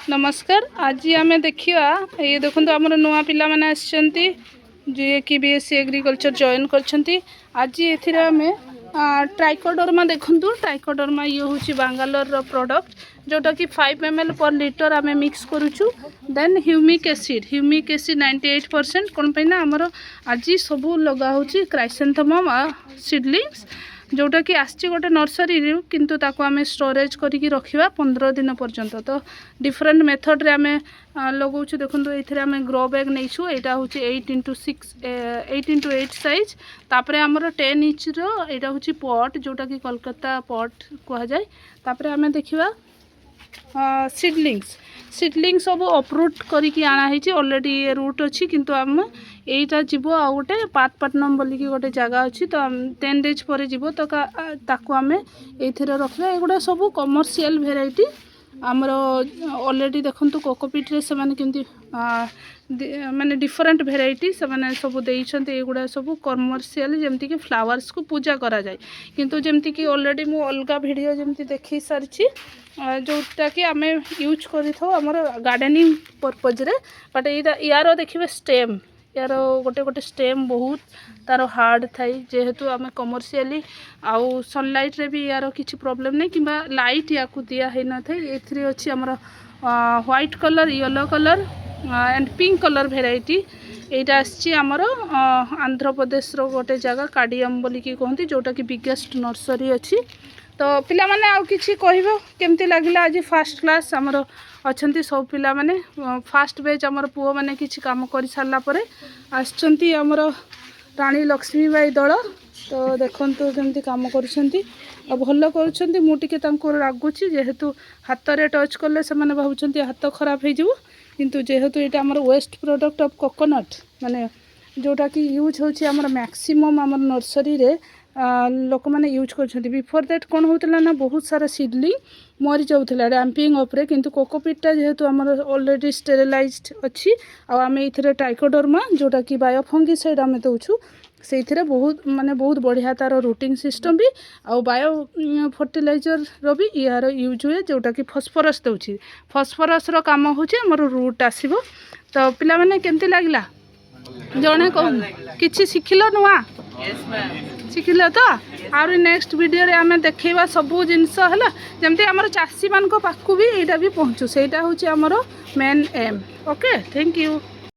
नमस्कार। आज आम देखा ये देखो आम नुआ पिला माने आछंती जे कि बीएससी एग्रीकल्चर जॉइन करछंती। आज एथिरे आम ट्राइकोडर्मा देखु ट्राइकोडर्मा ये हूँ बांगालोर रो प्रोडक्ट जोटा कि 5 ml पर लीटर आम मिक्स करुचु। देन ह्यूमिक एसिड 98% कौन पे ना आमर आज सबू लगा हूँ क्राइसेंथेमम सीडलिंग्स जोटा कि आसी गोटे नर्सरी किंतु ताको आमे स्टोरेज करिकी रखिबा 15 दिन पर्यंत। तो डिफरेंट मेथड रे आमे लगाउछु। देखंतु एथिरे आमे ग्रो बैग नैछु। एटा होची 8x8 साइज। तापरे हमर 10 इंच रो एटा होची पॉट जोटा कि कोलकाता पॉट कहा जाय। तापरे आमे देखिबा सीडलिंग सब अपरूट करिकी आना है ऑलरेडी रूट अच्छी किंतु आम यहीटा जीव आ गोटे पातपाटनम बोलिकी गोटे जगह अच्छी। तो 10 days पर जीव तो ताकू आम ये रखा। एगुड़ा सब कमर्शियल भेराइटी आमर ऑलरेडी देखंतु कोकोपीट रे से माने केमती माने डिफरेंट भेराइटी से माने सब देइछन्ते। एगुड़ा सब कमर्शियल जेमती कि फ्लावर्स को पूजा करा जाय किंतु जेमती कि ऑलरेडी मु अलगा वीडियो जेमती देखि सारछि जोटा कि आम यूज कर गार्डनिंग पर्पज रे। बट यार देखिए स्टेम यार गोटे गोटे स्टेम बहुत तार हार्ड थाई जेहेतु आम कमर्शियली आउ सनलाइट रे भी यार किसी प्रॉब्लम नहीं कि लाइट या दिया है न थे। एथिरे अच्छी आमर white colour yellow colour and pink colour variety एटा आछि आमर आंध्र प्रदेश रो गोटे जगह काडियम बोलिकी कहती जोटा कि बिगेस्ट नर्सरी अच्छी। तो पिला माने आउ किछि कहबो केमती लागिला। आज फर्स्ट क्लास आमर अछंती सब पिला माने फर्स्ट बेच आमर पुओ माने किछि काम करि सारला परे आछंती आमर रानी लक्ष्मीबाई दल। तो देखंतु केमती काम करूछंती आ भल्लो करूछंती। मु टिके तांको रागुछि जेहेतु हाथ रे टच करले से माने भाबुछंती हाथ खराब हे जिवो किंतु जेहेतु एटा आमर वेस्ट प्रोडक्ट ऑफ कोकोनट माने जोटा कि यूज होछि आमर मैक्सिमम आमर नर्सरी रे लोक मैंने यूज कर। बिफोर दैट कौन होता ना बहुत सारा सीडलिंग मरी जाऊला डैम्पिंग उपरे किंतु कोकोपीटा जेहेतु आमर ऑलरेडी स्टेरिलाइज्ड अच्छी आम ये ट्राइकोडर्मा जोटा कि बायोफंगिसाइड आम दौचु से बहुत माने बहुत बढ़िया तार रूटिंग सिस्टम भी आउ बायो फर्टिलाइजर रो भी यार यूज हुए जोटा कि फॉस्फोरस दौची। फॉस्फोरस रो काम होची हमर रूट आसीबो। तो पिला माने केमती लागला जणे कहू किछि सिखिलो नुआ शिखिल तो आउरी नेक्स्ट वीडियो रे आमे देखैबा सबु जिंस हला जेमती हमर चासी मान को पाखु भी एटा भी पहुंचू सेटा होची हमर main M. Okay thank you.